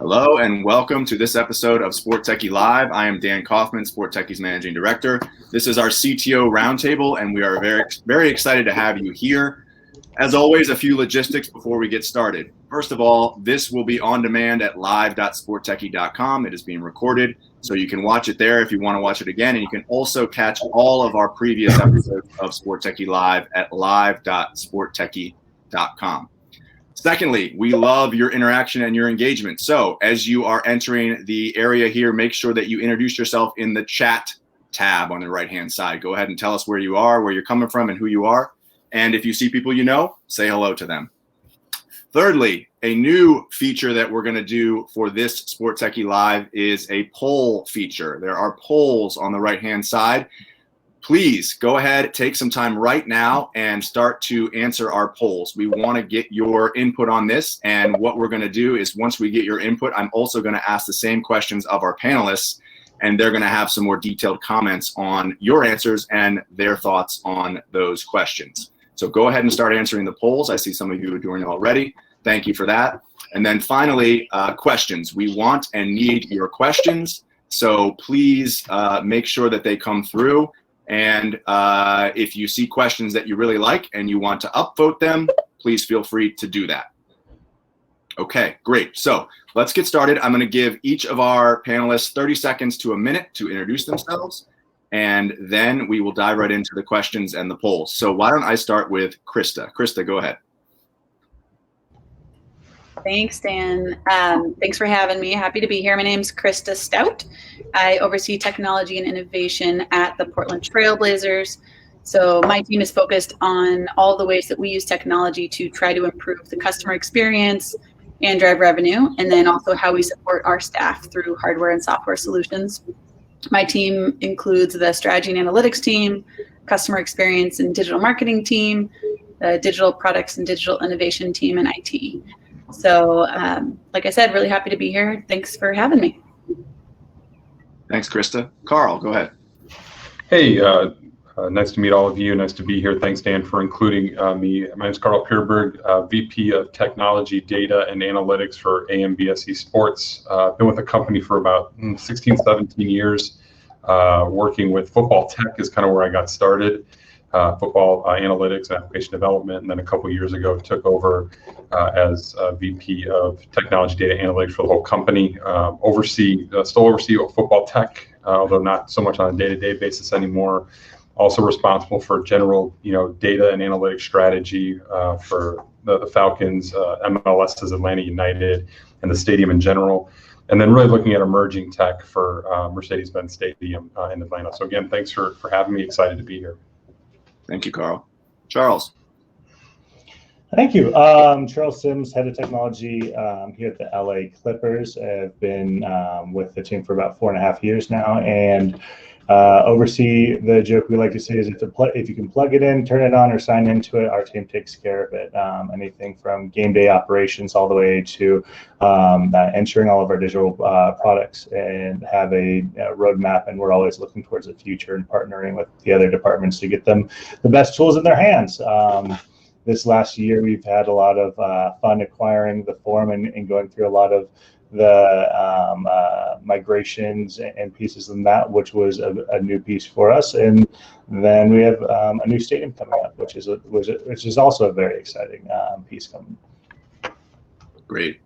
Hello and welcome to this episode of SportTechie Live. I am Dan Kaufman, SportTechie's Managing Director. This is our CTO Roundtable, and we are very excited to have you here. As always, a few logistics before we get started. First of all, this will be on demand at live.sporttechie.com. It is being recorded, so you can watch it there if you want to watch it again. And you can also catch all of our previous episodes of SportTechie Live at live.sporttechie.com. Secondly, we love your interaction and your engagement. So as you are entering the area here, make sure that you introduce yourself in the chat tab on the right-hand side. Go ahead and tell us where you are, where you're coming from, and who you are. And if you see people you know, say hello to them. Thirdly, a new feature that we're going to do for this SportTechie Live is a poll feature. There are polls on the right-hand side. Please go ahead, take some time right now and start to answer our polls. We want to get your input on this. And what we're going to do is once we get your input, I'm also going to ask the same questions of our panelists, and they're going to have some more detailed comments on your answers and their thoughts on those questions. So go ahead and start answering the polls. I see some of you are doing it already. Thank you for that. And then finally, questions. We want and need your questions. So please make sure that they come through. And if you see questions that you really like and you want to upvote them, please feel free to do that. Okay, great. So let's get started. I'm going to give each of our panelists 30 seconds to a minute to introduce themselves, and then we will dive right into the questions and the polls. So why don't I start with Krista? Krista, go ahead. Thanks, Dan. Thanks for having me. Happy to be here. My name's Krista Stout. I oversee technology and innovation at the Portland Trail Blazers. So my team is focused on all the ways that we use technology to try to improve the customer experience and drive revenue, and then also how we support our staff through hardware and software solutions. My team includes the strategy and analytics team, customer experience and digital marketing team, the digital products and digital innovation team, and IT. So, like I said, really happy to be here. Thanks for having me. Thanks, Krista. Carl, go ahead. Hey, nice to meet all of you. Nice to be here. Thanks, Dan, for including me. My name is Carl Pierberg, VP of Technology, Data, and Analytics for AMBSE Sports. I've been with the company for about 16, 17 years. Working with football tech is kind of where I got started. Football analytics and application development, and then a couple of years ago took over as VP of Technology, Data, Analytics for the whole company. Still oversee football tech, although not so much on a day-to-day basis anymore. Also responsible for general, data and analytics strategy for the Falcons, MLS's Atlanta United, and the stadium in general. And then really looking at emerging tech for Mercedes-Benz Stadium in Atlanta. So again, thanks for having me. Excited to be here. Thank you, Carl. Charles. Thank you. Charles Sims, head of technology here at the LA Clippers. I've been with the team for about 4.5 years now, and oversee the joke we like to say is if you can plug it in, turn it on, or sign into it, our team takes care of it. Anything from game day operations all the way to ensuring all of our digital products and have a roadmap. And we're always looking towards the future and partnering with the other departments to get them the best tools in their hands. This last year, we've had a lot of fun acquiring the form and going through a lot of the migrations and pieces in that, which was a new piece for us. And then we have a new stadium coming up, which is also a very exciting piece coming. Great.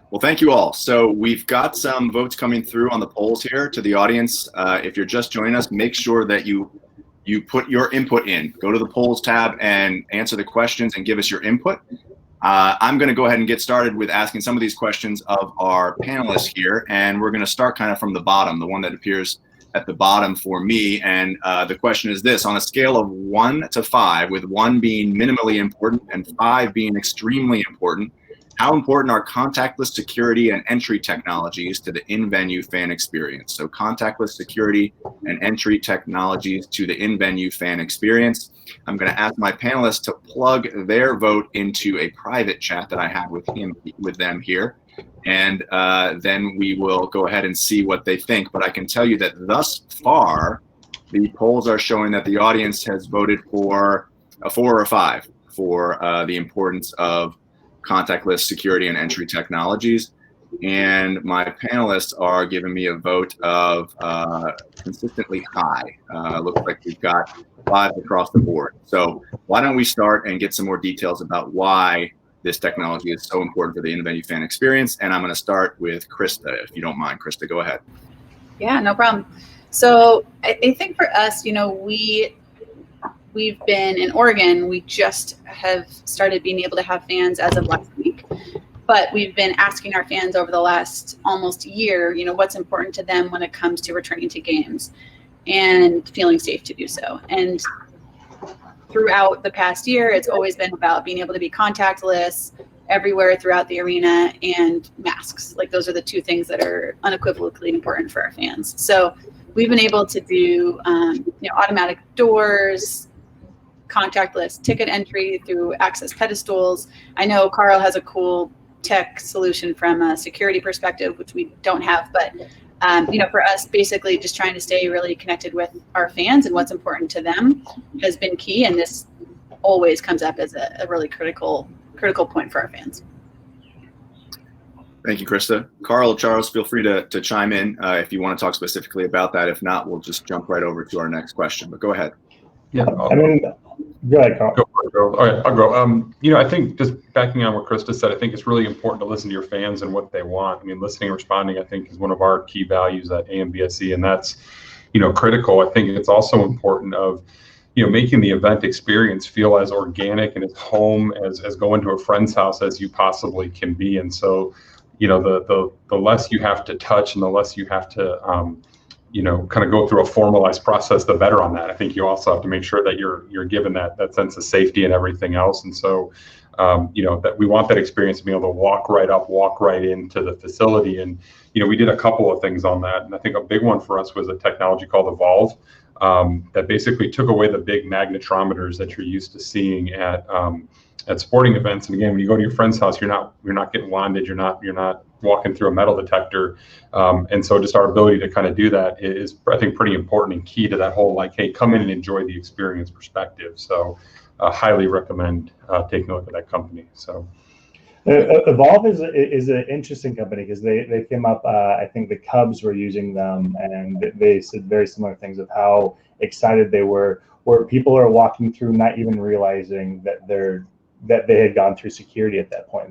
Well, thank you all. So we've got some votes coming through on the polls here. To the audience, if you're just joining us, make sure that you put your input in. Go to the polls tab and answer the questions and give us your input. I'm going to go ahead and get started with asking some of these questions of our panelists here, and we're going to start kind of from the bottom, the one that appears at the bottom for me. And the question is this: on a scale of 1 to 5, with 1 being minimally important and 5 being extremely important, how important are contactless security and entry technologies to the in-venue fan experience? So contactless security and entry technologies to the in-venue fan experience. I'm going to ask my panelists to plug their vote into a private chat that I have with them here. And then we will go ahead and see what they think. But I can tell you that thus far, the polls are showing that the audience has voted for a 4 or a 5 for the importance of contactless security and entry technologies. and my panelists are giving me a vote of consistently high. Looks like we've got 5 across the board. So why don't we start and get some more details about why this technology is so important for the in-venue fan experience. And I'm going to start with Krista, if you don't mind. Krista, go ahead. Yeah, no problem. So I think for us, we've been in Oregon. We just have started being able to have fans as of last week. But we've been asking our fans over the last almost year, what's important to them when it comes to returning to games and feeling safe to do so. And throughout the past year, it's always been about being able to be contactless everywhere throughout the arena and masks. Like those are the 2 things that are unequivocally important for our fans. So we've been able to do automatic doors, contactless ticket entry through access pedestals. I know Carl has a cool tech solution from a security perspective, which we don't have, but for us, basically just trying to stay really connected with our fans and what's important to them has been key. And this always comes up as a really critical point for our fans. Thank you, Krista. Carl, Charles, feel free to chime in if you want to talk specifically about that. If not, we'll just jump right over to our next question, but go ahead. Yeah, go ahead, Carl. All right, I'll go. I think just backing on what Krista said, I think it's really important to listen to your fans and what they want. I mean, listening and responding, I think, is one of our key values at AMBSE, and that's, critical. I think it's also important of, making the event experience feel as organic and as home as going to a friend's house as you possibly can be. And so, the less you have to touch and the less you have to, kind of go through a formalized process, the better on that. I think you also have to make sure that you're given that sense of safety and everything else. And so, that we want that experience to be able to walk right into the facility. And, we did a couple of things on that. And I think a big one for us was a technology called Evolve that basically took away the big magnetometers that you're used to seeing at sporting events. And again, when you go to your friend's house, you're not getting wanded. You're not walking through a metal detector. And so just our ability to kind of do that is, I think, pretty important and key to that whole, like, hey, come in and enjoy the experience perspective. So highly recommend taking a look at that company. So Evolve is an interesting company because they came up, I think the Cubs were using them, and they said very similar things of how excited they were, where people are walking through not even realizing that they had gone through security at that point.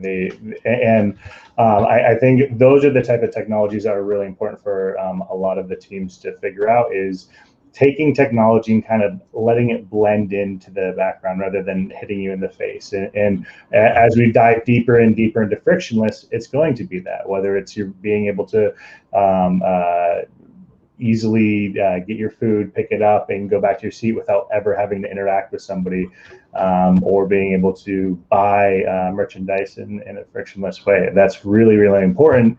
I think those are the type of technologies that are really important for a lot of the teams to figure out, is taking technology and kind of letting it blend into the background rather than hitting you in the face. And as we dive deeper and deeper into frictionless, it's going to be that, whether it's you being able to easily get your food, pick it up, and go back to your seat without ever having to interact with somebody, or being able to buy merchandise in a frictionless way. That's really, really important,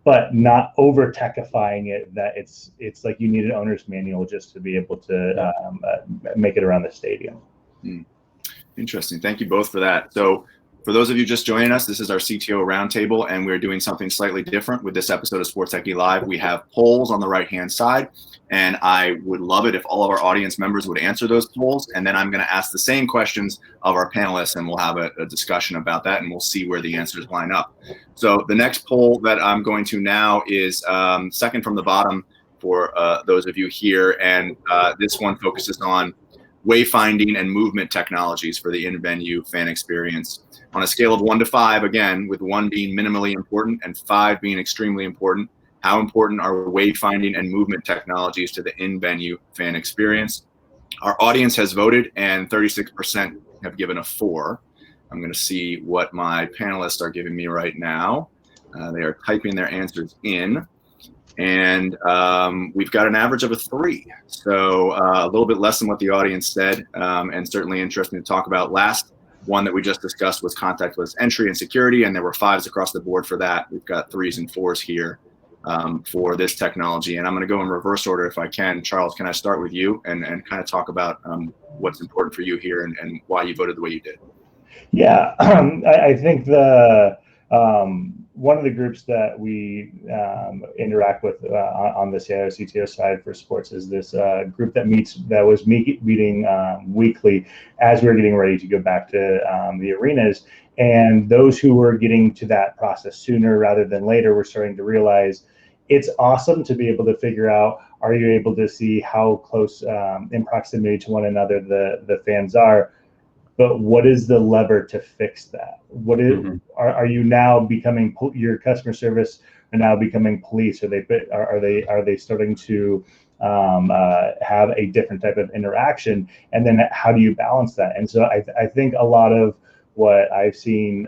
but not over techifying it that it's like you need an owner's manual just to be able to make it around the stadium. Interesting. Thank you both for that. So for those of you just joining us, this is our CTO Roundtable, and we're doing something slightly different with this episode of SportTechie Live. We have polls on the right-hand side, and I would love it if all of our audience members would answer those polls, and then I'm going to ask the same questions of our panelists, and we'll have a discussion about that, and we'll see where the answers line up. So the next poll that I'm going to now is second from the bottom for those of you here, and this one focuses on wayfinding and movement technologies for the in-venue fan experience. On a scale of 1 to 5, again, with 1 being minimally important and 5 being extremely important, how important are wayfinding and movement technologies to the in-venue fan experience? Our audience has voted, and 36% have given a 4. I'm going to see what my panelists are giving me right now. They are typing their answers in. And we've got an average of a 3. So a little bit less than what the audience said, and certainly interesting to talk about. Last one that we just discussed was contactless entry and security, and there were 5s across the board for that. We've got 3s and 4s here for this technology. And I'm going to go in reverse order if I can. Charles, can I start with you and kind of talk about what's important for you here and why you voted the way you did? Yeah, I think the one of the groups that we interact with on the CTO side for sports is this group that was meeting weekly as we were getting ready to go back to the arenas. And those who were getting to that process sooner rather than later were starting to realize it's awesome to be able to figure out, are you able to see how close in proximity to one another the fans are? But what is the lever to fix that? What is, are you now becoming, your customer service are now becoming police? Are they starting to have a different type of interaction? And then how do you balance that? And so I think a lot of what I've seen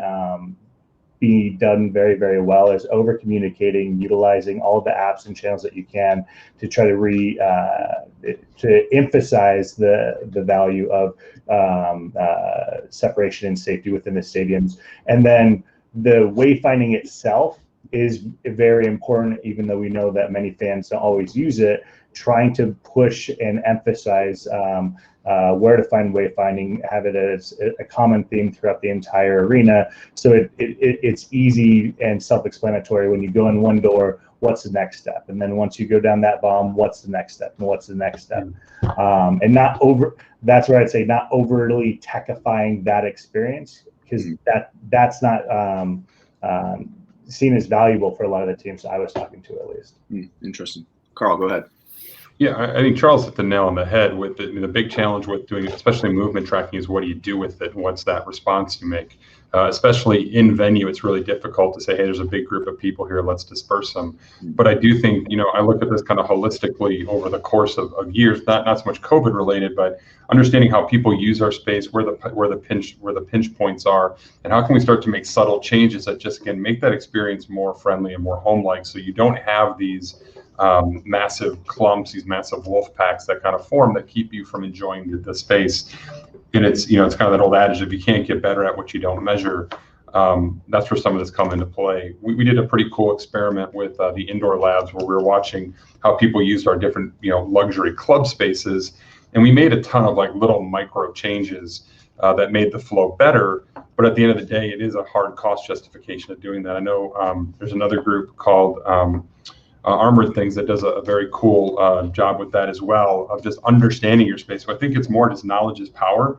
be done very, very well is over communicating, utilizing all the apps and channels that you can to try to emphasize the value of separation and safety within the stadiums. And then the wayfinding itself is very important, even though we know that many fans don't always use it. Trying to push and emphasize where to find wayfinding, have it as a common theme throughout the entire arena, so it's easy and self-explanatory. When you go in one door, what's the next step? And then once you go down that bomb, what's the next step? And what's the next step? And not over. That's where I'd say not overly techifying that experience, because that's not seen as valuable for a lot of the teams I was talking to, at least. Interesting. Carl, go ahead. Yeah, I think Charles hit the nail on the head with it. I mean, the big challenge with doing, especially movement tracking, is what do you do with it, and what's that response you make? Especially in venue, it's really difficult to say, hey, there's a big group of people here, let's disperse them. But I do think, I look at this kind of holistically over the course of years, not so much COVID related, but understanding how people use our space, where the pinch points are, and how can we start to make subtle changes that just, again, make that experience more friendly and more home-like, so you don't have these massive clumps, these massive wolf packs that kind of form that keep you from enjoying the space. And it's it's kind of that old adage, if you can't get better at what you don't measure, that's where some of this come into play. We did a pretty cool experiment with the indoor labs, where we were watching how people used our different luxury club spaces, and we made a ton of little micro changes that made the flow better. But at the end of the day, it is a hard cost justification of doing that. I know there's another group called Armored Things that does a very cool job with that as well, of just understanding your space. So I think it's more just knowledge is power,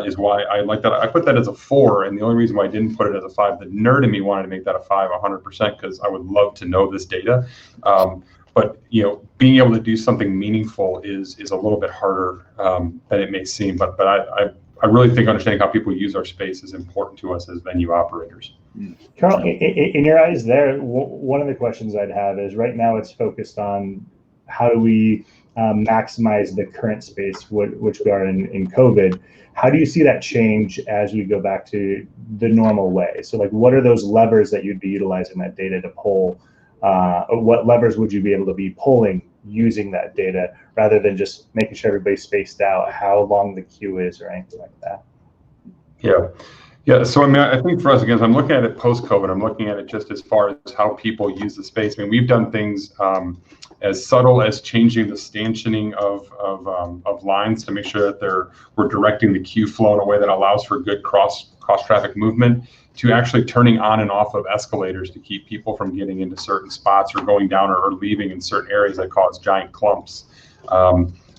is why I like that. I put that as a 4, and the only reason why I didn't put it as a 5, the nerd in me wanted to make that a 5 100%, because I would love to know this data. But being able to do something meaningful is a little bit harder than it may seem. But I really think understanding how people use our space is important to us as venue operators. Carl, in your eyes there, one of the questions I'd have is, right now it's focused on how do we maximize the current space, which we are in COVID. How do you see that change as we go back to the normal way? So what are those levers that you'd be utilizing that data to pull? What levers would you be able to be pulling using that data, rather than just making sure everybody's spaced out, how long the queue is or anything like that? Yeah. So I think for us, again, as I'm looking at it post-COVID, I'm looking at it just as far as how people use the space. We've done things as subtle as changing the stanchioning of lines to make sure that we're directing the queue flow in a way that allows for good cross traffic movement, to actually turning on and off of escalators to keep people from getting into certain spots or going down or leaving in certain areas that cause giant clumps.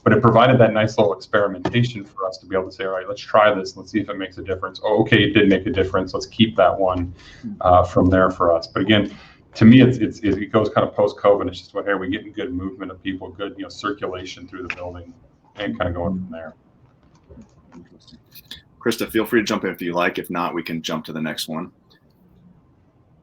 But it provided that nice little experimentation for us to be able to say, all right, let's try this. Let's see if it makes a difference. Oh, okay, it did make a difference. Let's keep that one from there for us. But again, to me, it goes kind of post-COVID. It's just we're getting good movement of people, good circulation through the building, and kind of going from there. Krista, feel free to jump in if you like. If not, we can jump to the next one.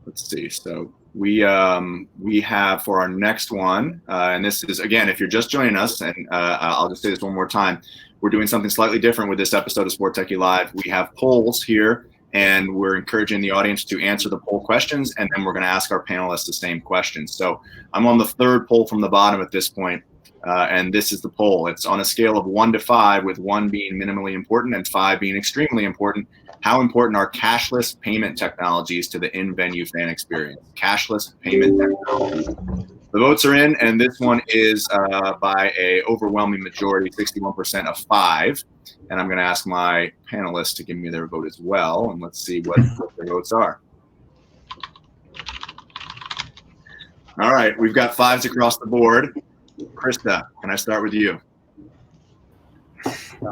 Let's see. So we have for our next one, and this is, again, if you're just joining us, and I'll just say this one more time, we're doing something slightly different with this episode of SportTechie Live. We have polls here, and we're encouraging the audience to answer the poll questions, and then we're going to ask our panelists the same questions. So I'm on the third poll from the bottom at this point, and this is the poll. It's on a scale of 1 to 5, with 1 being minimally important and 5 being extremely important. How important are cashless payment technologies to the in-venue fan experience? Cashless payment technologies. The votes are in, and this one is by a overwhelming majority, 61% of 5. And I'm going to ask my panelists to give me their vote as well, and let's see what their votes are. All right, we've got 5s across the board. Krista, can I start with you?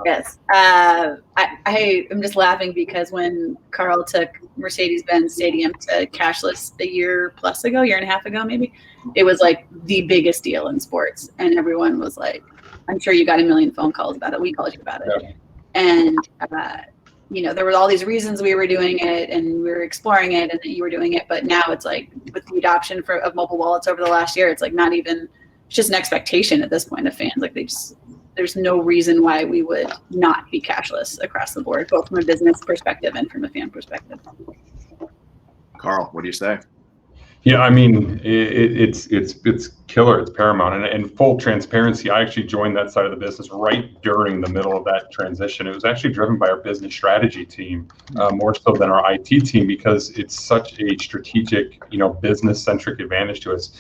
Yes. I am just laughing because when Carl took Mercedes-Benz Stadium to cashless a year and a half ago, maybe, it was like the biggest deal in sports. And everyone was like, I'm sure you got a million phone calls about it. We called you about it. Yeah. And, there were all these reasons we were doing it and we were exploring it and that you were doing it. But now it's like with the adoption of mobile wallets over the last year, it's like not even, it's just an expectation at this point of fans. Like there's no reason why we would not be cashless across the board, both from a business perspective and from a fan perspective. Carl, what do you say? Yeah, I mean, it's killer. It's paramount. And full transparency, I actually joined that side of the business right during the middle of that transition. It was actually driven by our business strategy team, more so than our IT team, because it's such a strategic, business-centric advantage to us.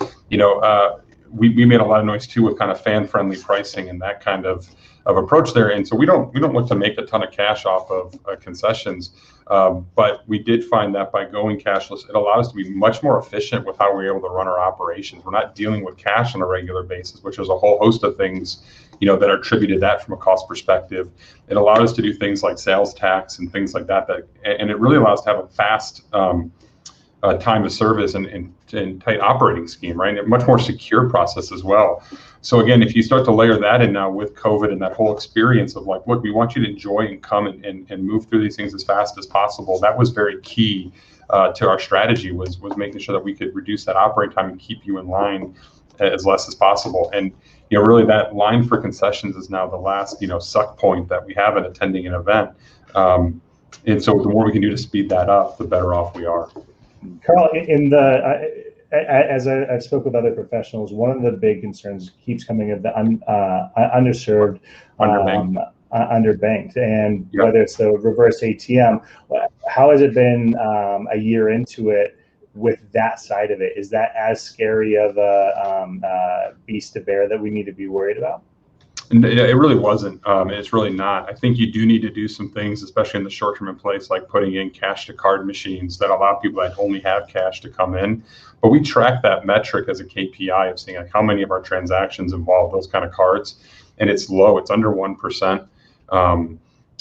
We made a lot of noise too with kind of fan-friendly pricing and that kind of approach there. And so we don't look to make a ton of cash off of concessions, but we did find that by going cashless, it allows us to be much more efficient with how we're able to run our operations. We're not dealing with cash on a regular basis, which is a whole host of things, that are attributed to that from a cost perspective. It allowed us to do things like sales tax and things like that, and it really allows us to have a fast time of service and tight operating scheme, right? And a much more secure process as well. So again, if you start to layer that in now with COVID and that whole experience of like, look, we want you to enjoy and come and move through these things as fast as possible. That was very key to our strategy was making sure that we could reduce that operating time and keep you in line as less as possible. And really that line for concessions is now the last suck point that we have in attending an event. And so the more we can do to speed that up, the better off we are. Carl, as I've spoke with other professionals, one of the big concerns keeps coming of the underserved, underbanked, and Yep. whether it's the reverse ATM. How has it been a year into it with that side of it? Is that as scary of a beast to bear that we need to be worried about? It really wasn't. It's really not. I think you do need to do some things, especially in the short term in place, like putting in cash to card machines that allow people that only have cash to come in. But we track that metric as a KPI of seeing like how many of our transactions involve those kind of cards. And it's low. It's under 1% of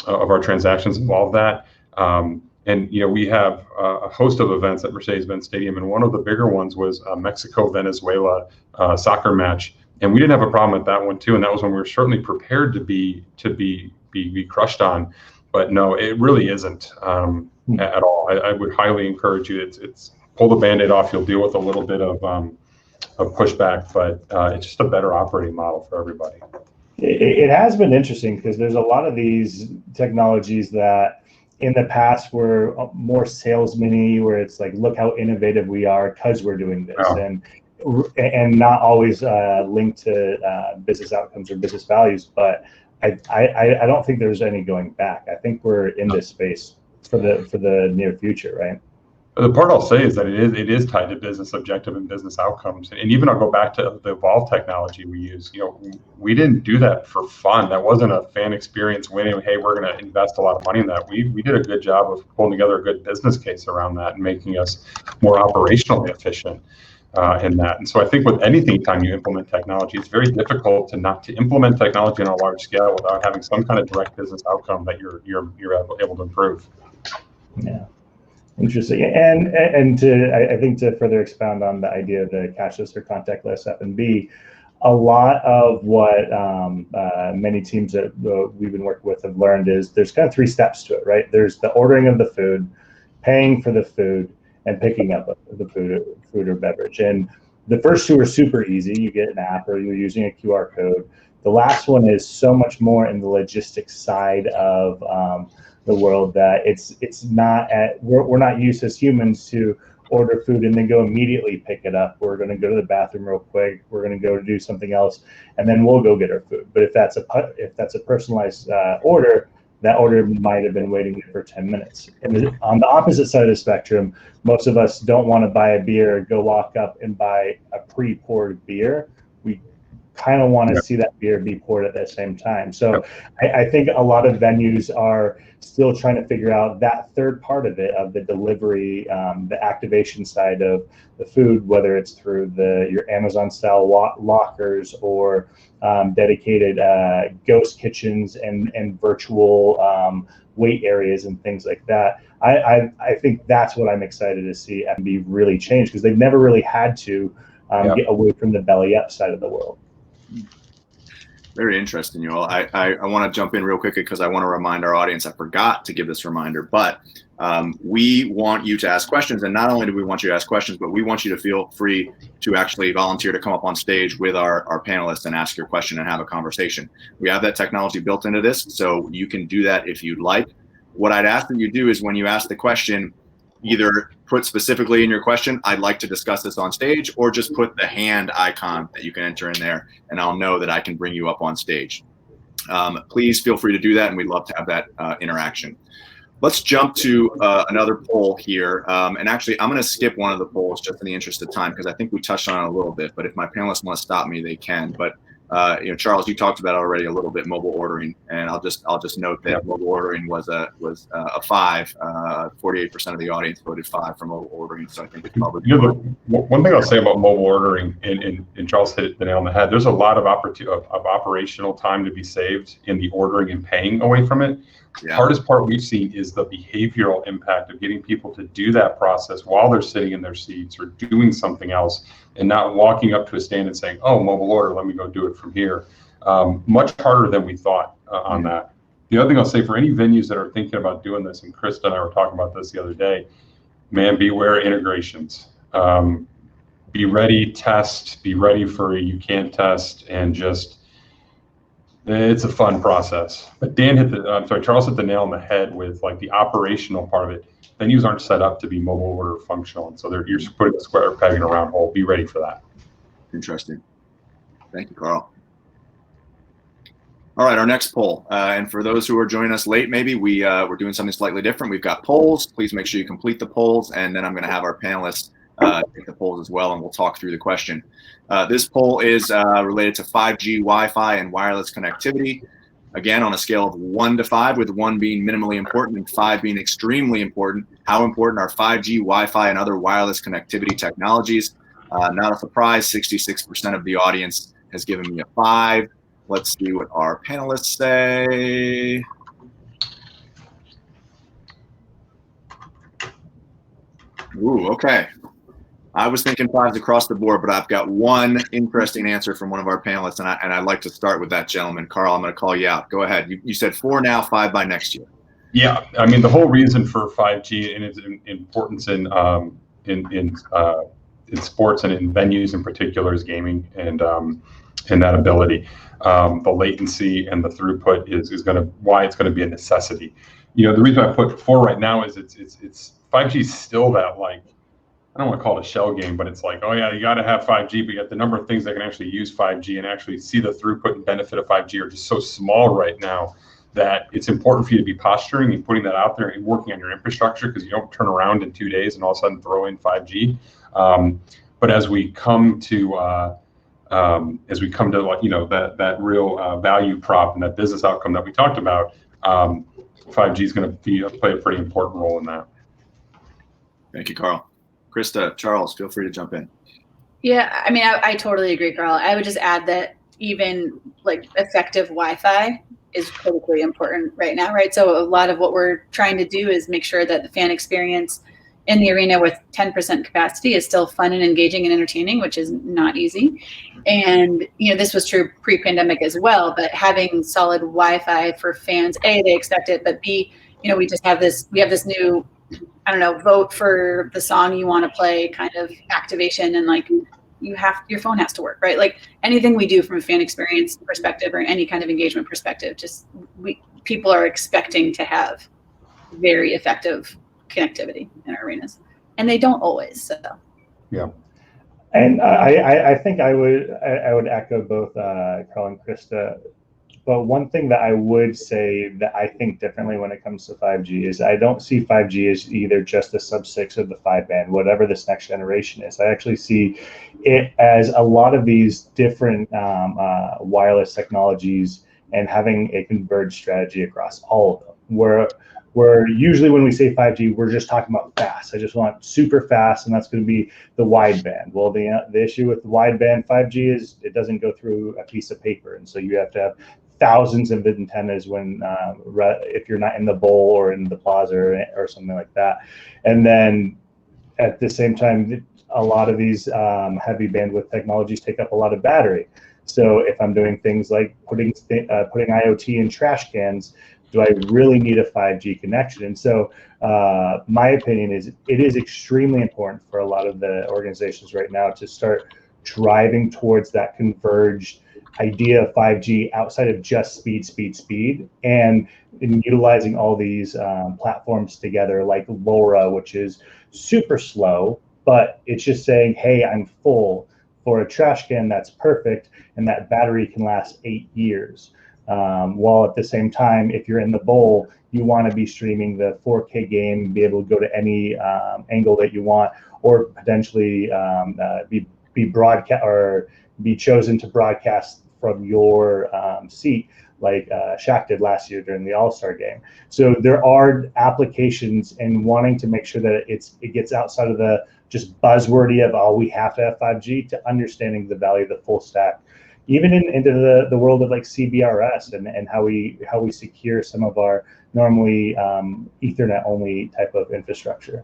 our transactions involve that. And we have a host of events at Mercedes-Benz Stadium, and one of the bigger ones was a Mexico-Venezuela soccer match. And we didn't have a problem with that one too, and that was when we were certainly prepared to be crushed on. But no, it really isn't at all. I would highly encourage you. It's pull the Band-Aid off. You'll deal with a little bit of pushback, but it's just a better operating model for everybody. It has been interesting because there's a lot of these technologies that in the past were more salesman-y, where it's like, look how innovative we are because we're doing this. Yeah. And not always linked to business outcomes or business values. But I don't think there's any going back. I think we're in this space for the near future, right? The part I'll say is that it is tied to business objective and business outcomes. And even I'll go back to the Evolve technology we use. We didn't do that for fun. That wasn't a fan experience winning. Hey, we're going to invest a lot of money in that. We did a good job of pulling together a good business case around that and making us more operationally efficient in that. And so I think with anytime you implement technology, it's very difficult to implement technology on a large scale without having some kind of direct business outcome that you're able to improve. Yeah. Interesting. And I think to further expound on the idea of the cashless or contactless F&B, a lot of what many teams that we've been working with have learned is there's kind of 3 steps to it, right? There's the ordering of the food, paying for the food, and picking up the food or beverage. And the first 2 are super easy. You get an app or you're using a QR code. The last one is so much more in the logistics side of the world that it's not we're not used as humans to order food and then go immediately pick it up. We're going to go to the bathroom real quick. We're going to go to do something else, and then we'll go get our food. But if that's a personalized order, that order might have been waiting for 10 minutes. And on the opposite side of the spectrum, most of us don't want to buy a beer, go walk up and buy a pre-poured beer. We kind of want to see that beer be poured at the same time. So I think a lot of venues are still trying to figure out that third part of it, of the delivery, the activation side of the food, whether it's through your Amazon style lockers or dedicated ghost kitchens and virtual wait areas and things like that. I think that's what I'm excited to see FB really change, because they've never really had to get away from the belly up side of the world. Very interesting, you all. I want to jump in real quickly because I want to remind our audience. I forgot to give this reminder, but we want you to ask questions. And not only do we want you to ask questions, but we want you to feel free to actually volunteer to come up on stage with our panelists and ask your question and have a conversation. We have that technology built into this, so you can do that if you'd like. What I'd ask that you do is when you ask the question, either put specifically in your question, I'd like to discuss this on stage, or just put the hand icon that you can enter in there, and I'll know that I can bring you up on stage. Please feel free to do that, and we'd love to have that interaction. Let's jump to another poll here. And actually, I'm going to skip one of the polls just in the interest of time, because I think we touched on it a little bit, but if my panelists want to stop me, they can. But Charles, you talked about already a little bit mobile ordering, and I'll just note that mobile ordering was a 5. 48% of the audience voted 5 for mobile ordering, so I think it's probably one thing I'll say about mobile ordering, and Charles hit the nail on the head. There's a lot of operational time to be saved in the ordering and paying away from it. The hardest part we've seen is the behavioral impact of getting people to do that process while they're sitting in their seats or doing something else, and not walking up to a stand and saying, "Oh, mobile order, let me go do it from here." Much harder than we thought on that. The other thing I'll say, for any venues that are thinking about doing this, and Krista and I were talking about this the other day, man, beware integrations. Be ready, test, be ready for you can't test, and just, it's a fun process. But Charles hit the nail on the head with like the operational part of it. Venues aren't set up to be mobile order functional, and so you're putting a square peg in a round hole. Be ready for that. Interesting. Thank you, Carl. All right, our next poll. And for those who are joining us late, maybe we're doing something slightly different. We've got polls. Please make sure you complete the polls, and then I'm going to have our panelists take the polls as well, and we'll talk through the question. This poll is related to 5G Wi-Fi and wireless connectivity. Again, on a scale of 1 to 5, with 1 being minimally important and 5 being extremely important, how important are 5G Wi-Fi and other wireless connectivity technologies? Not a surprise, 66% of the audience has given me a 5. Let's see what our panelists say. Ooh, okay. I was thinking 5s across the board, but I've got one interesting answer from one of our panelists, and I'd like to start with that gentleman. Carl, I'm going to call you out. Go ahead. You said 4 now, 5 by next year. Yeah, I mean, the whole reason for 5G and its importance in sports and in venues in particular is gaming and that ability. The latency and the throughput is why it's going to be a necessity. The reason I put 4 right now is it's 5G is still that, like, I don't want to call it a shell game, but it's like, oh yeah, you got to have 5G, but yet the number of things that can actually use 5G and actually see the throughput and benefit of 5G are just so small right now that it's important for you to be posturing and putting that out there and working on your infrastructure, because you don't turn around in 2 days and all of a sudden throw in 5G. But as we come to like, that real value prop and that business outcome that we talked about, 5G is going to play a pretty important role in that. Thank you, Carl. Krista, Charles, feel free to jump in. Yeah, I mean, I totally agree, Carl. I would just add that even like effective Wi-Fi is critically important right now, right? So a lot of what we're trying to do is make sure that the fan experience in the arena with 10% capacity is still fun and engaging and entertaining, which is not easy. And, this was true pre-pandemic as well, but having solid Wi-Fi for fans, A, they expect it, but B, we have this new, vote for the song you want to play kind of activation, and like your phone has to work, right? Like anything we do from a fan experience perspective or any kind of engagement perspective, people are expecting to have very effective connectivity in our arenas, and they don't always. So yeah. And I think I would echo both Carl and Krista But one thing that I would say that I think differently when it comes to 5G is I don't see 5G as either just the sub-6 or the 5 band, whatever this next generation is. I actually see it as a lot of these different wireless technologies and having a converged strategy across all of them. Where usually when we say 5G, we're just talking about fast. I just want super fast, and that's going to be the wideband. Well, the issue with the wideband 5G is it doesn't go through a piece of paper, and so you have to have thousands of antennas when if you're not in the bowl or in the plaza or something like that. And then at the same time, a lot of these heavy bandwidth technologies take up a lot of battery. So if I'm doing things like putting IoT in trash cans, do I really need a 5G connection? And so my opinion is it is extremely important for a lot of the organizations right now to start driving towards that converged idea of 5G outside of just speed, and in utilizing all these platforms together, like LoRa, which is super slow, but it's just saying, hey, I'm full. For a trash can, that's perfect, and that battery can last 8 years. While at the same time, if you're in the bowl, you want to be streaming the 4K game, be able to go to any angle that you want, or potentially be broadcast or be chosen to broadcast from your seat, like Shaq did last year during the All-Star game. So there are applications and wanting to make sure that it gets outside of the just buzzwordy of, we have to have 5G, to understanding the value of the full stack, even into the world of like CBRS and how we secure some of our normally Ethernet only type of infrastructure.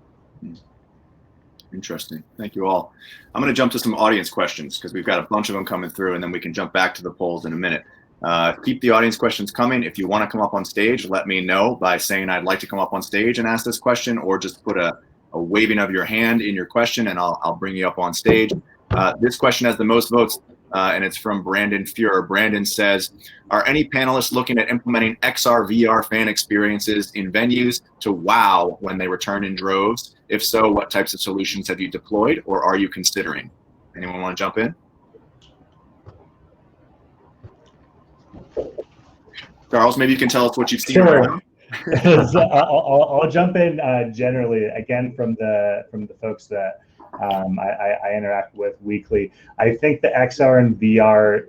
Interesting. Thank you all. I'm going to jump to some audience questions because we've got a bunch of them coming through, and then we can jump back to the polls in a minute. Keep the audience questions coming. If you want to come up on stage, let me know by saying I'd like to come up on stage and ask this question, or just put a waving of your hand in your question, and I'll bring you up on stage. This question has the most votes, and it's from Brandon Fuhrer. Brandon says, are any panelists looking at implementing XR VR fan experiences in venues to wow when they return in droves? If so, what types of solutions have you deployed or are you considering? Anyone want to jump in? Charles, maybe you can tell us what you've seen. Sure. So I'll jump in generally, again, from the folks that I interact with weekly. I think the XR and VR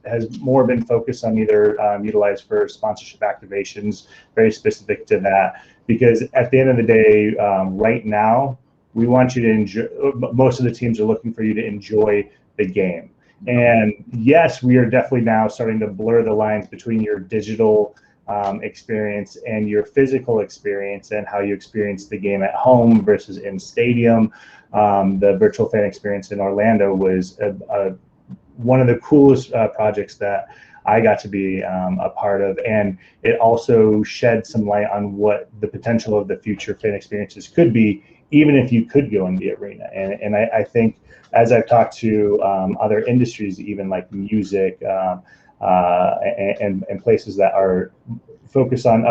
has more been focused on either utilized for sponsorship activations, very specific to that, because at the end of the day, right now, we want you to enjoy, most of the teams are looking for you to enjoy the game. And yes, we are definitely now starting to blur the lines between your digital experience and your physical experience and how you experience the game at home versus in stadium. The virtual fan experience in Orlando was one of the coolest projects that I got to be a part of, and it also shed some light on what the potential of the future fan experiences could be, even if you could go in the arena. And I think as I've talked to other industries, even like music and places that are focused on,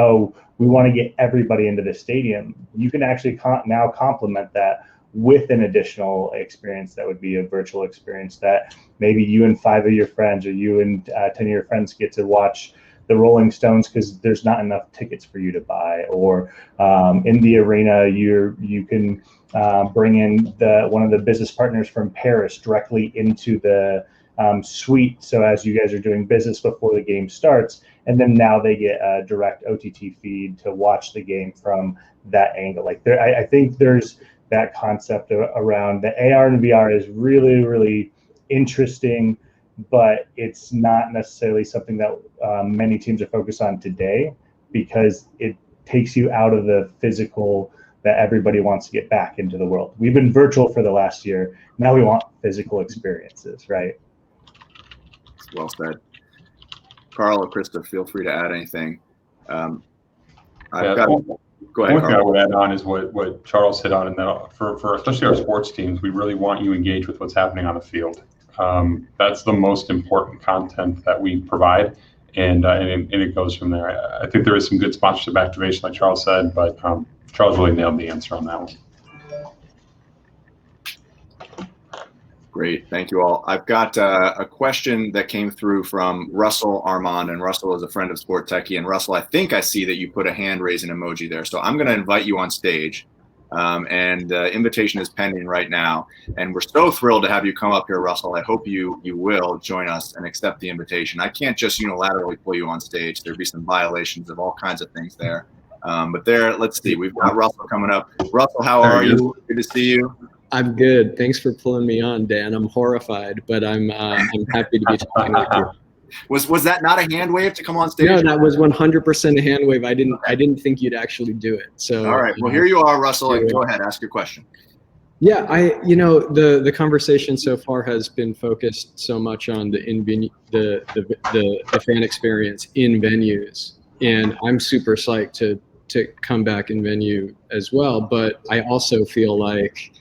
we want to get everybody into the stadium, you can actually now complement that with an additional experience that would be a virtual experience that maybe you and 5 of your friends or you and 10 of your friends get to watch the Rolling Stones because there's not enough tickets for you to buy, or in the arena you can bring in one of the business partners from Paris directly into the suite, so as you guys are doing business before the game starts, and then now they get a direct OTT feed to watch the game from that angle. Like I think there's that concept around the AR and VR is really, really interesting, but it's not necessarily something that many teams are focused on today, because it takes you out of the physical that everybody wants to get back into the world. We've been virtual for the last year. Now we want physical experiences, right? Well said. Carl or Krista, feel free to add anything. Go ahead. One thing I would add on is what Charles hit on, and that for especially our sports teams, we really want you engaged with what's happening on the field. That's the most important content that we provide, and it goes from there. I think there is some good sponsorship activation, like Charles said, but Charles really nailed the answer on that one. Great. Thank you all. I've got a question that came through from Russell Armand, and Russell is a friend of SportTechie. And Russell, I think I see that you put a hand raising emoji there. So I'm going to invite you on stage. And invitation is pending right now. And we're so thrilled to have you come up here, Russell. I hope you will join us and accept the invitation. I can't just unilaterally pull you on stage. There'd be some violations of all kinds of things there. But there, let's see. We've got Russell coming up. Russell, how are you? Good to see you. I'm good. Thanks for pulling me on, Dan. I'm horrified, but I'm happy to be talking with you. Was that not a hand wave to come on stage? No, that was 100% a hand wave. I didn't think you'd actually do it. So all right. Well, here you are, Russell. And go ahead, ask your question. Yeah, the conversation so far has been focused so much on the fan experience in venues, and I'm super psyched to come back in venue as well. But I also feel like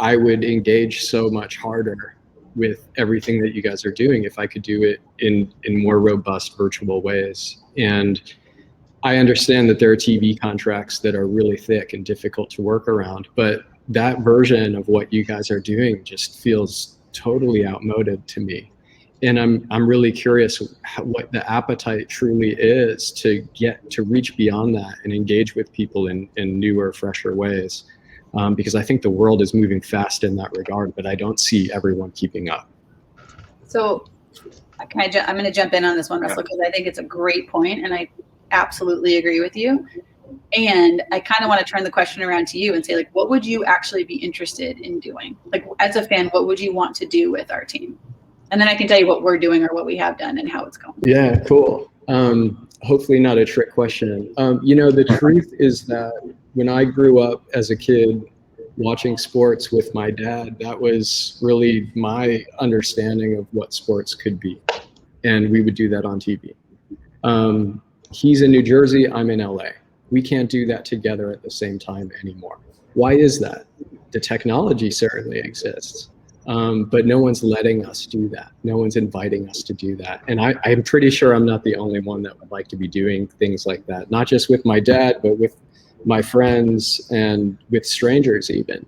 I would engage so much harder with everything that you guys are doing if I could do it in more robust virtual ways. And I understand that there are TV contracts that are really thick and difficult to work around, but that version of what you guys are doing just feels totally outmoded to me. And I'm really curious what the appetite truly is to get to reach beyond that and engage with people in newer, fresher ways. Because I think the world is moving fast in that regard, but I don't see everyone keeping up. So I'm going to jump in on this one, Russell, because I think it's a great point, and I absolutely agree with you. And I kind of want to turn the question around to you and say, like, what would you actually be interested in doing? Like, as a fan, what would you want to do with our team? And then I can tell you what we're doing or what we have done and how it's going. Yeah, cool. Hopefully not a trick question. The truth is that when I grew up as a kid watching sports with my dad, that was really my understanding of what sports could be. And we would do that on TV. He's in New Jersey, I'm in LA. We can't do that together at the same time anymore. Why is that? The technology certainly exists, but no one's letting us do that. No one's inviting us to do that. And I'm pretty sure I'm not the only one that would like to be doing things like that, not just with my dad, but with my friends and with strangers even.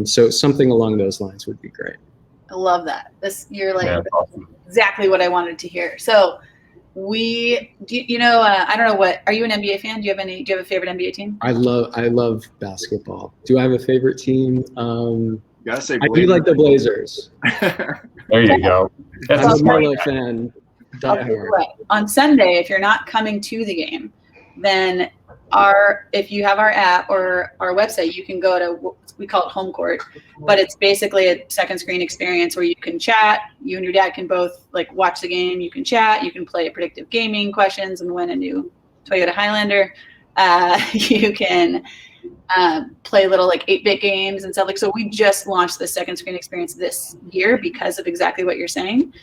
So something along those lines would be great. I love that. You're like awesome. Exactly what I wanted to hear. So I don't know are you an NBA fan? Do you have a favorite NBA team? I love basketball. Do I have a favorite team? You gotta say I do like the Blazers. There you go. That's I'm a a smart Melo fan. Right. On Sunday, if you're not coming to the game, then if you have our app or our website, you can go to, we call it home court, but it's basically a second screen experience where you can chat. You and your dad can both watch the game. You can chat. You can play predictive gaming questions and win a new Toyota Highlander. You can play little 8-bit games and stuff. So we just launched the second screen experience this year because of exactly what you're saying.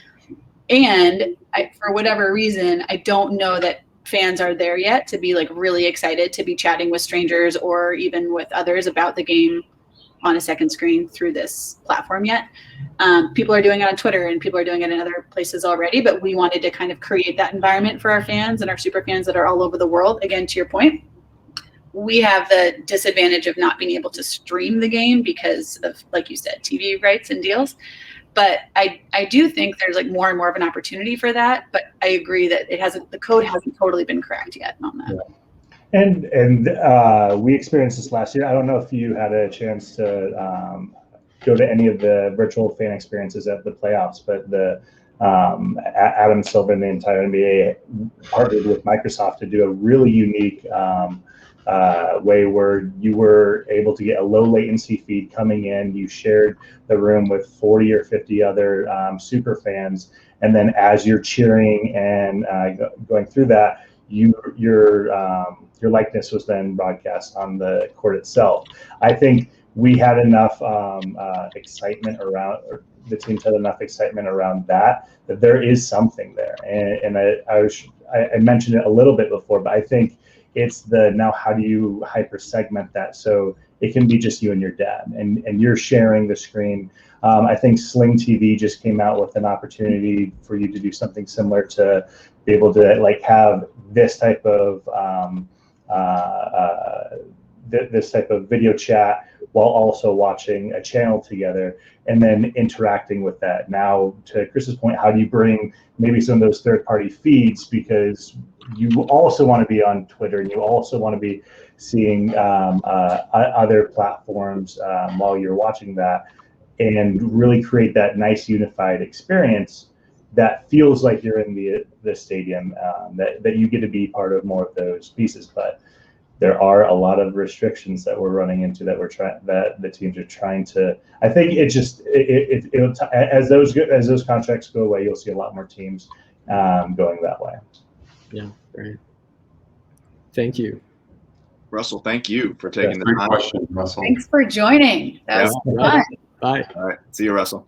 And for whatever reason, I don't know that fans are there yet to be really excited to be chatting with strangers or even with others about the game on a second screen through this platform yet. People are doing it on Twitter and people are doing it in other places already, but we wanted to kind of create that environment for our fans and our super fans that are all over the world. Again, to your point, we have the disadvantage of not being able to stream the game because of, like you said, TV rights and deals. But I do think there's more and more of an opportunity for that. But I agree that the code hasn't totally been cracked yet on that. Yeah. And we experienced this last year. I don't know if you had a chance to go to any of the virtual fan experiences at the playoffs, but Adam Silver and the entire NBA partnered with Microsoft to do a really unique way where you were able to get a low latency feed coming in. You shared the room with 40 or 50 other super fans, and then as you're cheering and going through that, your likeness was then broadcast on the court itself. I think we had enough excitement around, or the teams had enough excitement around that there is something there. And I mentioned it a little bit before, but I think it's now how do you hyper segment that so it can be just you and your dad and you're sharing the screen. I think Sling TV just came out with an opportunity for you to do something similar to be able to have this type of video chat while also watching a channel together and then interacting with that. Now, to Chris's point, how do you bring maybe some of those third-party feeds, because you also want to be on Twitter and you also want to be seeing other platforms while you're watching that, and really create that nice unified experience that feels like you're in the stadium, that you get to be part of more of those pieces. But there are a lot of restrictions that we're running into that that the teams are trying to. I think it just as those contracts go away, you'll see a lot more teams going that way. Yeah, great. Thank you, Russell. Thank you for taking the Great time. question, Russell. Thanks for joining. That was fun. Bye. All right. See you, Russell.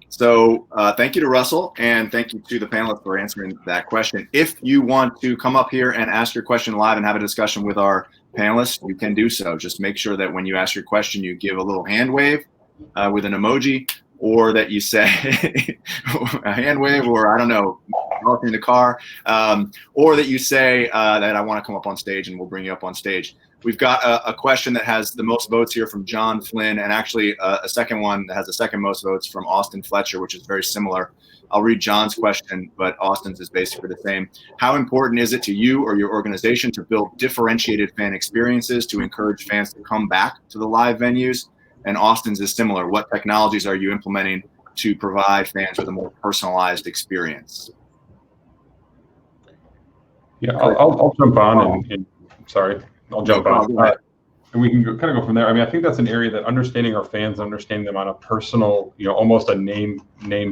So thank you to Russell, and thank you to the panelists for answering that question. If you want to come up here and ask your question live and have a discussion with our panelists, you can do so. Just make sure that when you ask your question, you give a little hand wave with an emoji, or that you say a hand wave, or I don't know, walking in the car, or that you say that I want to come up on stage, and we'll bring you up on stage. We've got a question that has the most votes here from John Flynn, and actually a second one that has the second most votes from Austin Fletcher, which is very similar. I'll read John's question, but Austin's is basically the same. How important is it to you or your organization to build differentiated fan experiences to encourage fans to come back to the live venues? And Austin's is similar. What technologies are you implementing to provide fans with a more personalized experience? Yeah, I'll jump on and sorry. I'll jump on. And we can kind of go from there. I mean, I think that's an area that understanding our fans, understanding them on a personal, almost a name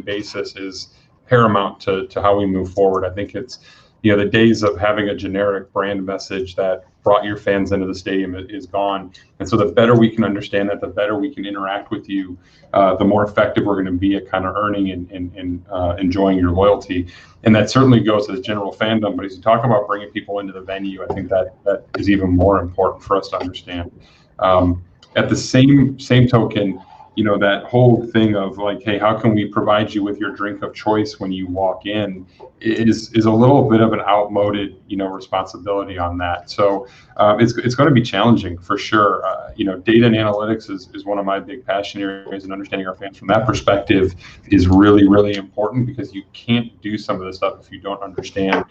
basis is paramount to how we move forward. I think it's, the days of having a generic brand message that brought your fans into the stadium is gone. And so the better we can understand that, the better we can interact with you, the more effective we're going to be at kind of earning and enjoying your loyalty. And that certainly goes to the general fandom. But as you talk about bringing people into the venue, I think that is even more important for us to understand. At the same token, that whole thing of like, hey, how can we provide you with your drink of choice when you walk in is a little bit of an outmoded, responsibility on that. So it's going to be challenging for sure. Data and analytics is one of my big passion areas, and understanding our fans from that perspective is really, really important, because you can't do some of this stuff if you don't understand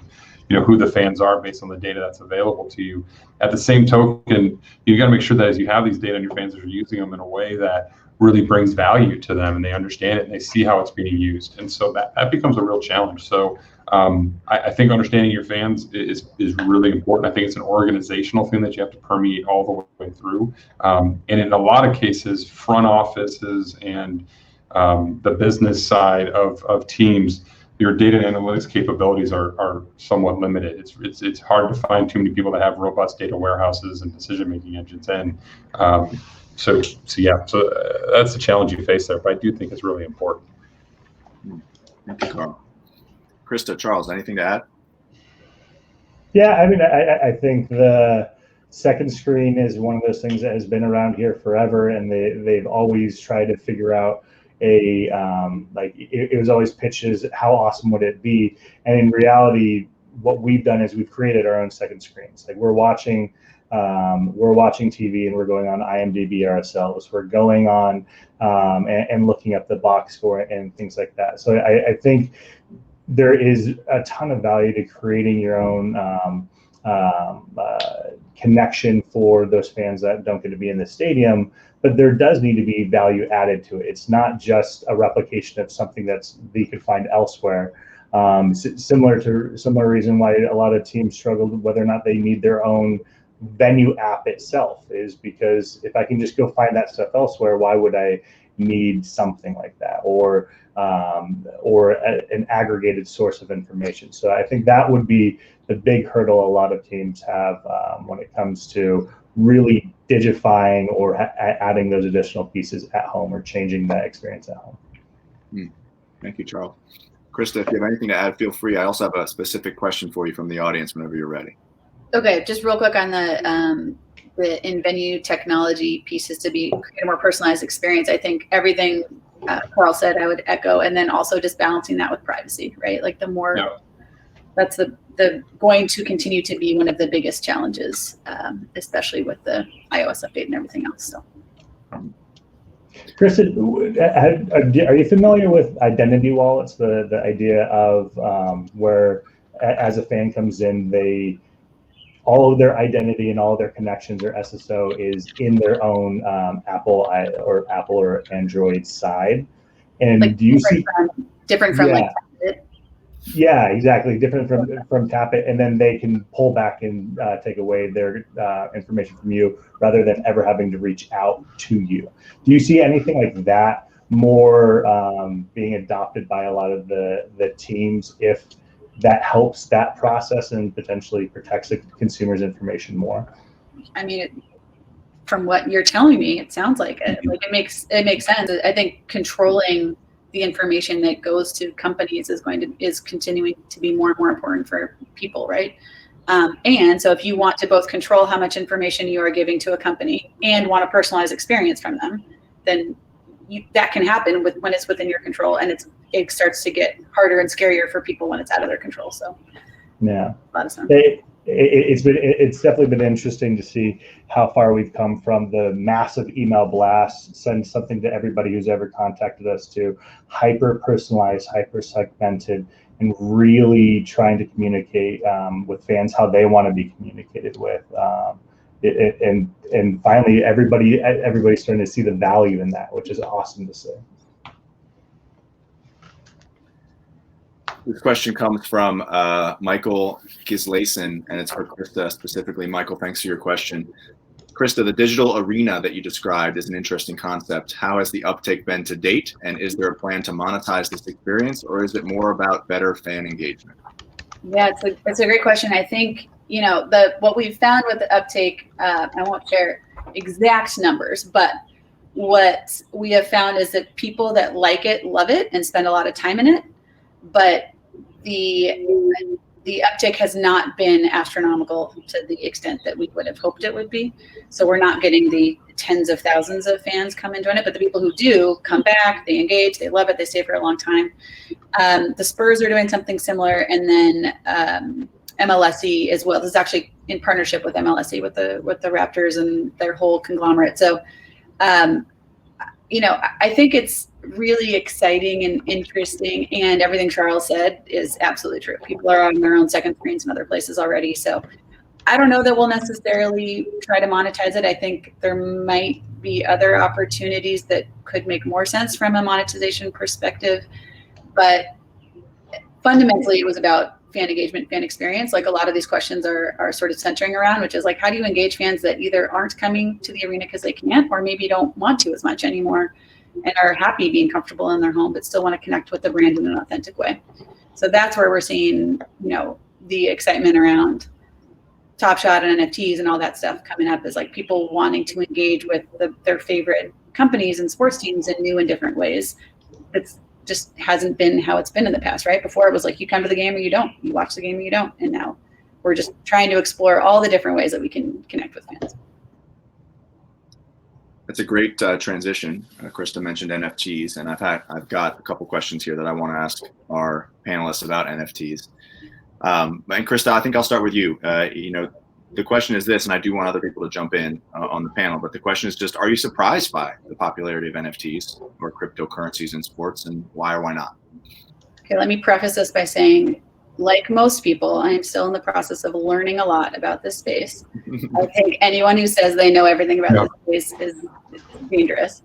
who the fans are based on the data that's available to you. At the same token, you got to make sure that as you have these data and your fans are using them in a way that really brings value to them, and they understand it and they see how it's being used. And so that becomes a real challenge. So I think understanding your fans is really important. I think it's an organizational thing that you have to permeate all the way through. And in a lot of cases, front offices and the business side of teams, your data and analytics capabilities are somewhat limited. It's hard to find too many people that have robust data warehouses and decision-making engines. And so that's the challenge you face there. But I do think it's really important. Thank you, Carl. Krista, Charles, anything to add? Yeah, I mean, I think the second screen is one of those things that has been around here forever, and they've always tried to figure out it was always pitched as how awesome would it be, and in reality, what we've done is we've created our own second screens. Like we're watching TV and we're going on IMDb ourselves. We're going on and looking up the box score and things like that. So I think there is a ton of value to creating your own connection for those fans that don't get to be in the stadium, but there does need to be value added to it. It's not just a replication of something that you could find elsewhere. Similar reason why a lot of teams struggled whether or not they need their own venue app itself is because if I can just go find that stuff elsewhere, why would I need something like that, or an aggregated source of information? So I think that would be the big hurdle a lot of teams have when it comes to really digifying or adding those additional pieces at home or changing that experience at home. Thank you, Charles. Krista, if you have anything to add, feel free. I also have a specific question for you from the audience whenever you're ready. Okay, just real quick on the in-venue technology pieces to create a more personalized experience. I think everything Carl said, I would echo, and then also just balancing that with privacy, right? Like the more, that's the going to continue to be one of the biggest challenges, especially with the iOS update and everything else. So. Chris, are you familiar with identity wallets? The idea of where, as a fan comes in, all of their identity and all of their connections or SSO is in their own Apple or Android side. And like do you see different from like Yeah, exactly. Different from Tap It, and then they can pull back and take away their information from you rather than ever having to reach out to you. Do you see anything like that more being adopted by a lot of the teams if that helps that process and potentially protects the consumer's information more? I mean, from what you're telling me, it sounds like it. Like it makes sense. I think controlling the information that goes to companies is continuing to be more and more important for people, right? And so if you want to both control how much information you are giving to a company and want a personalized experience from them, then that can happen when it's within your control, and it starts to get harder and scarier for people when it's out of their control. So yeah, a lot of sense. It's definitely been interesting to see how far we've come from the massive email blasts, send something to everybody who's ever contacted us, to hyper personalized, hyper segmented, and really trying to communicate with fans how they want to be communicated with. And finally, everybody's starting to see the value in that, which is awesome to see. This question comes from Michael Gislason, and it's for Krista specifically. Michael, thanks for your question. Krista, the digital arena that you described is an interesting concept. How has the uptake been to date, and is there a plan to monetize this experience, or is it more about better fan engagement? Yeah, it's a great question. I think, what we've found with the uptake, I won't share exact numbers, but what we have found is that people that like it love it and spend a lot of time in it, but the uptick has not been astronomical to the extent that we would have hoped it would be. So we're not getting the tens of thousands of fans come and join it, but the people who do come back, they engage, they love it, they stay for a long time. The Spurs are doing something similar, and then MLSE as well. This is actually in partnership with MLSE, with the Raptors and their whole conglomerate. So I think it's really exciting and interesting, and everything Charles said is absolutely true. People are on their own second screens in other places already. So I don't know that we'll necessarily try to monetize it. I think there might be other opportunities that could make more sense from a monetization perspective. But fundamentally, it was about fan engagement, fan experience. Like a lot of these questions are sort of centering around, which is like, how do you engage fans that either aren't coming to the arena because they can't, or maybe don't want to as much anymore and are happy being comfortable in their home, but still want to connect with the brand in an authentic way. So that's where we're seeing, the excitement around Top Shot and NFTs and all that stuff coming up, is like people wanting to engage with their favorite companies and sports teams in new and different ways. It's just hasn't been how it's been in the past, right? Before it was like, you come to the game or you don't, you watch the game or you don't. And now we're just trying to explore all the different ways that we can connect with fans. That's a great transition. Krista mentioned NFTs, and I've got a couple questions here that I want to ask our panelists about NFTs. And Krista, I think I'll start with you. The question is this, and I do want other people to jump in on the panel, but the question is just, are you surprised by the popularity of NFTs or cryptocurrencies in sports, and why or why not? Okay, let me preface this by saying, like most people, I am still in the process of learning a lot about this space. I think anyone who says they know everything about this space is dangerous.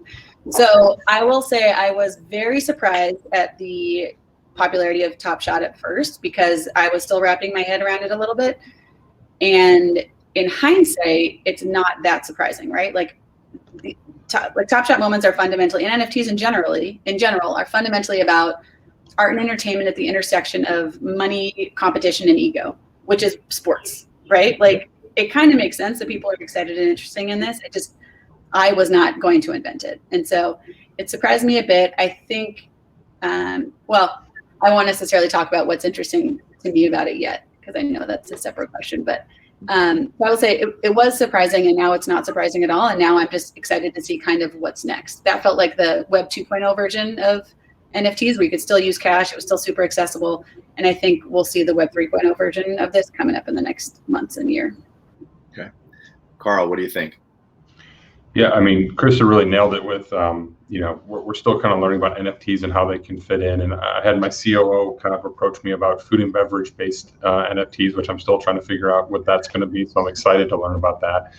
So I will say I was very surprised at the popularity of Top Shot at first, because I was still wrapping my head around it a little bit. And in hindsight, it's not that surprising, right? Like Top Shot moments are fundamentally, and NFTs in general are fundamentally about art and entertainment at the intersection of money, competition, and ego, which is sports, right? Like it kind of makes sense that people are excited and interested in this. I was not going to invent it. And so it surprised me a bit. I think, I won't necessarily talk about what's interesting to me about it yet, because I know that's a separate question. But I will say it was surprising, and now it's not surprising at all. And now I'm just excited to see kind of what's next. That felt like the Web 2.0 version of NFTs where you could still use cash. It was still super accessible. And I think we'll see the Web 3.0 version of this coming up in the next months and year. Okay. Carl, what do you think? Yeah, I mean, Krista really nailed it with, we're still kind of learning about NFTs and how they can fit in. And I had my COO kind of approach me about food and beverage based NFTs, which I'm still trying to figure out what that's going to be. So I'm excited to learn about that.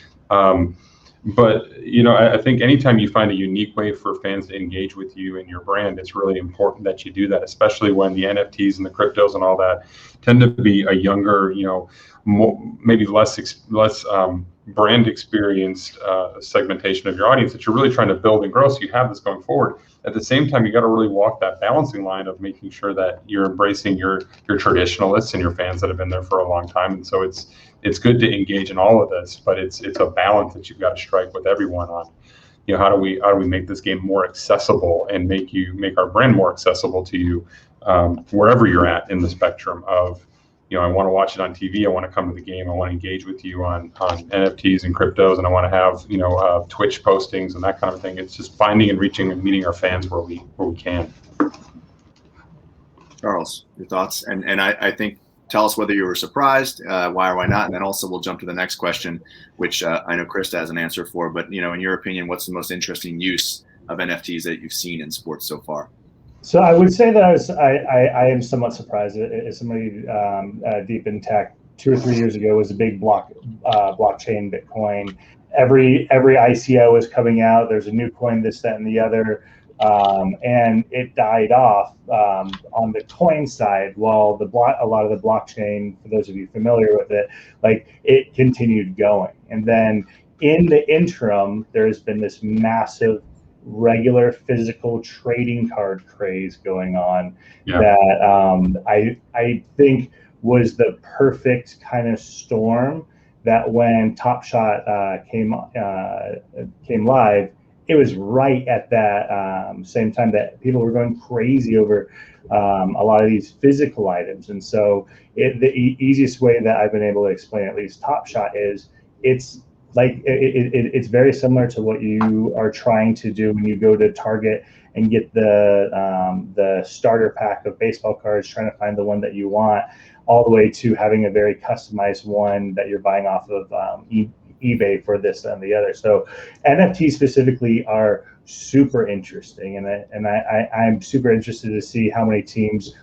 But, I think anytime you find a unique way for fans to engage with you and your brand, it's really important that you do that, especially when the NFTs and the cryptos and all that tend to be a younger, maybe less brand experienced segmentation of your audience that you're really trying to build and grow. So you have this going forward. At the same time, you got to really walk that balancing line of making sure that you're embracing your traditionalists and your fans that have been there for a long time. And so it's good to engage in all of this, but it's a balance that you've got to strike with everyone on. How do we make this game more accessible and make our brand more accessible to you wherever you're at in the spectrum of, I want to watch it on TV. I want to come to the game. I want to engage with you on NFTs and cryptos, and I want to have Twitch postings and that kind of thing. It's just finding and reaching and meeting our fans where we can. Charles, your thoughts? And I think tell us whether you were surprised, why or why not, and then also we'll jump to the next question, which I know Krista has an answer for. But in your opinion, what's the most interesting use of NFTs that you've seen in sports so far? So I would say that I am somewhat surprised. As somebody deep in tech, 2 or 3 years ago was a big blockchain Bitcoin. Every ICO is coming out. There's a new coin, this, that, and the other, and it died off on the coin side. While a lot of the blockchain, for those of you familiar with it, it continued going. And then in the interim, there has been this massive regular physical trading card craze going on that I think was the perfect kind of storm that when Top Shot came live, it was right at that same time that people were going crazy over a lot of these physical items. And so the easiest way that I've been able to explain at least Top Shot is it's very similar to what you are trying to do when you go to Target and get the starter pack of baseball cards, trying to find the one that you want, all the way to having a very customized one that you're buying off of eBay for this and the other. So NFTs specifically are super interesting, and I'm super interested to see how many teams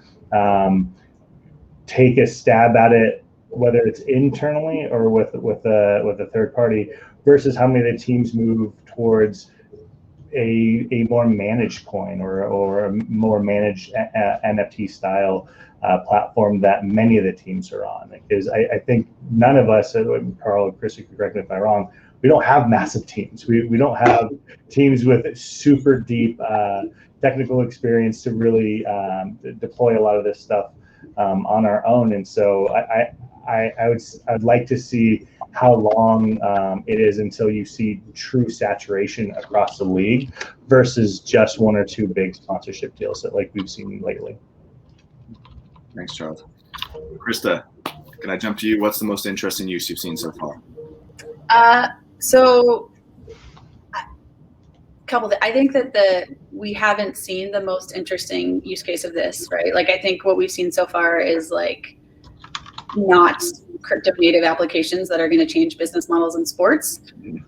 take a stab at it, whether it's internally or with a third party, versus how many of the teams move towards a more managed coin or a more managed NFT style platform that many of the teams are on. Because I think none of us, Carl and Chris, you can correct me if I'm wrong, we don't have massive teams. We don't have teams with super deep technical experience to really deploy a lot of this stuff on our own. And so I'd like to see how long it is until you see true saturation across the league versus just 1 or 2 big sponsorship deals that we've seen lately. Thanks, Charles. Krista, can I jump to you? What's the most interesting use you've seen so far? So I think that we haven't seen the most interesting use case of this, right? I think what we've seen so far is not crypto native applications that are going to change business models in sports.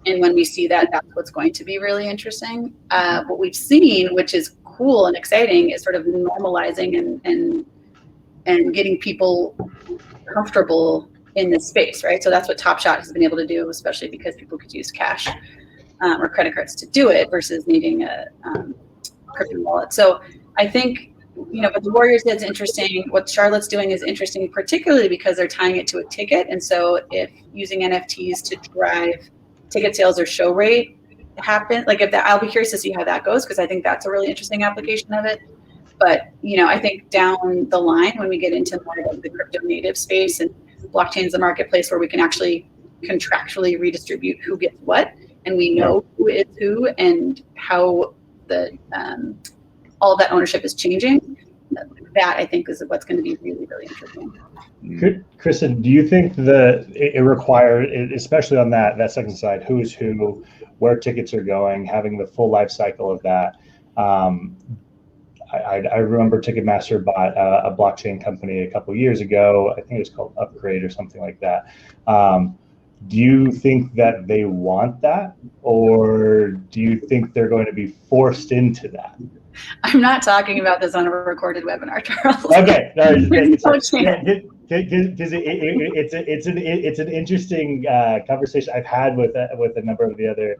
And when we see that, that's what's going to be really interesting. What we've seen, which is cool and exciting, is sort of normalizing and getting people comfortable in this space, right? So that's what Top Shot has been able to do, especially because people could use cash or credit cards to do it versus needing a crypto wallet. So I think, what the Warriors did is interesting. What Charlotte's doing is interesting, particularly because they're tying it to a ticket. And so if using NFTs to drive ticket sales or show rate happen, I'll be curious to see how that goes, because I think that's a really interesting application of it. But, I think down the line, when we get into more of the crypto native space and blockchain is the marketplace where we can actually contractually redistribute who gets what, and we know who is who and how the all of that ownership is changing, that I think is what's going to be really, really interesting. Kristen, do you think that it requires, especially on that second side, who's who, where tickets are going, having the full life cycle of that, I remember Ticketmaster bought a blockchain company a couple of years ago. I think it was called Upgrade or something like that. Do you think that they want that, or do you think they're going to be forced into that? I'm not talking about this on a recorded webinar, Charles. Okay, no, There's no chance. because it's an interesting conversation I've had with a number of the other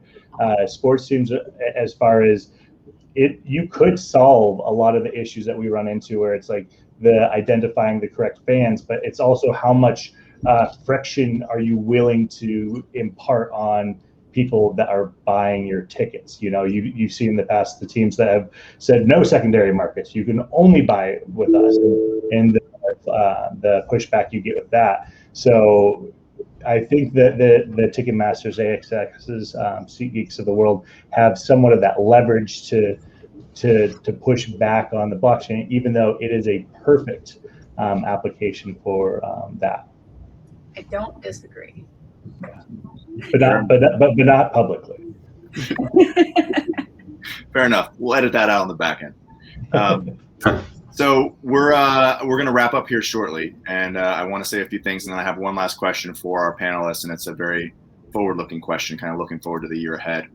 sports teams, as far as you could solve a lot of the issues that we run into, where it's like the identifying the correct fans, but it's also how much friction are you willing to impart on people that are buying your tickets. You've seen in the past the teams that have said no secondary markets, you can only buy with us, and the pushback you get with that. So I think that the Ticketmasters, AXX's, SeatGeeks of the world have somewhat of that leverage to push back on the blockchain, even though it is a perfect application for that. I don't disagree. But not publicly. Fair enough. We'll edit that out on the back end. So we're going to wrap up here shortly, and I want to say a few things, and then I have one last question for our panelists, and it's a very forward-looking question, kind of looking forward to the year ahead.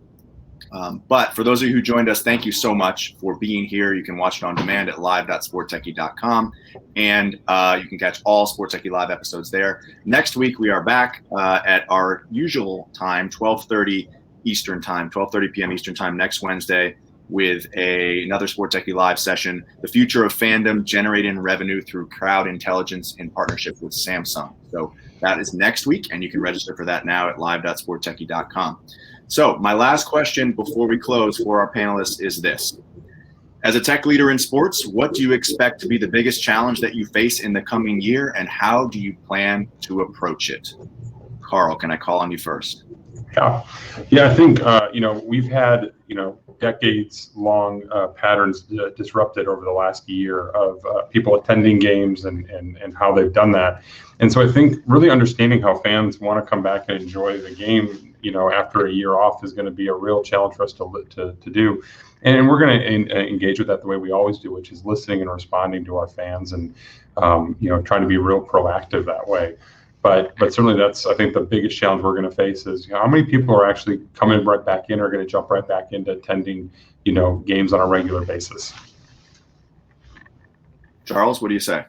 But for those of you who joined us, thank you so much for being here. You can watch it on demand at live.sporttechie.com, and you can catch all SportTechie Live episodes there. Next week, we are back at our usual time, 12:30 Eastern Time, 12:30 p.m. Eastern Time next Wednesday, with another SportTechie Live session, The Future of Fandom, Generating Revenue Through Crowd Intelligence in Partnership with Samsung. So that is next week, and you can register for that now at live.sporttechie.com. So my last question before we close for our panelists is this. As a tech leader in sports, what do you expect to be the biggest challenge that you face in the coming year, and how do you plan to approach it? Carl, can I call on you first? Yeah, I think, we've had, decades-long patterns disrupted over the last year of people attending games and how they've done that. And so I think really understanding how fans want to come back and enjoy the game, after a year off is going to be a real challenge for us to do. And we're going to engage with that the way we always do, which is listening and responding to our fans and, trying to be real proactive that way. But certainly that's, I think, the biggest challenge we're going to face is how many people are actually coming right back in, or going to jump right back into attending, games on a regular basis. Charles, what do you say?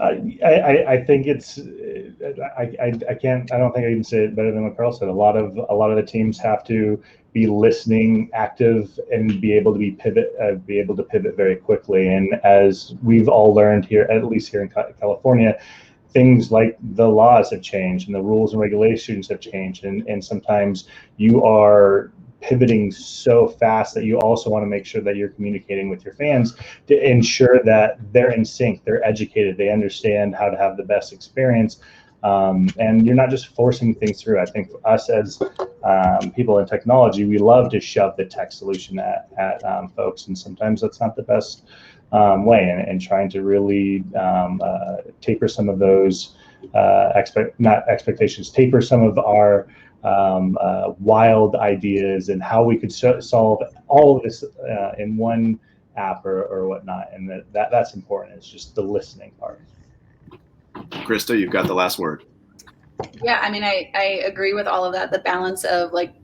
I think it's I don't think I can say it better than what Carl said. A lot of the teams have to be listening, active, and be able to pivot very quickly. And as we've all learned here, at least here in California, things like the laws have changed and the rules and regulations have changed, and sometimes you are pivoting so fast that you also want to make sure that you're communicating with your fans to ensure that they're in sync, they're educated, they understand how to have the best experience, and you're not just forcing things through. I think for us as people in technology, we love to shove the tech solution at folks, and sometimes that's not the best way, and trying to really taper some of those taper some of our wild ideas and how we could solve all of this in one app or whatnot, and that's important. It's just the listening part. Krista, you've got the last word. Yeah, I mean, I agree with all of that. The balance of like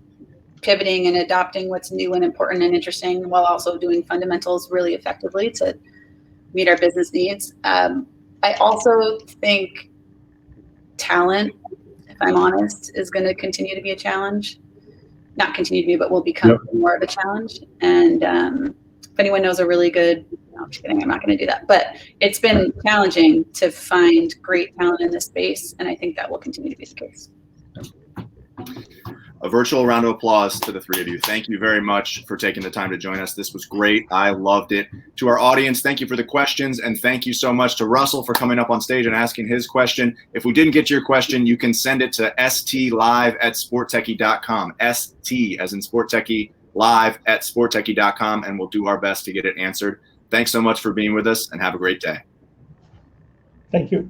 pivoting and adopting what's new and important and interesting while also doing fundamentals really effectively to meet our business needs. I also think talent, if I'm honest, is going to continue to be a challenge. Not continue to be, but will become more of a challenge. And if anyone knows a really good, no, I'm just kidding, I'm not going to do that. But it's been challenging to find great talent in this space, and I think that will continue to be the case. A virtual round of applause to the three of you. Thank you very much for taking the time to join us. This was great. I loved it. To our audience, thank you for the questions, and thank you so much to Russell for coming up on stage and asking his question. If we didn't get to your question, you can send it to stlive@sporttechie.com. ST as in SportTechie, live@sporttechie.com, and we'll do our best to get it answered. Thanks so much for being with us, and have a great day. Thank you.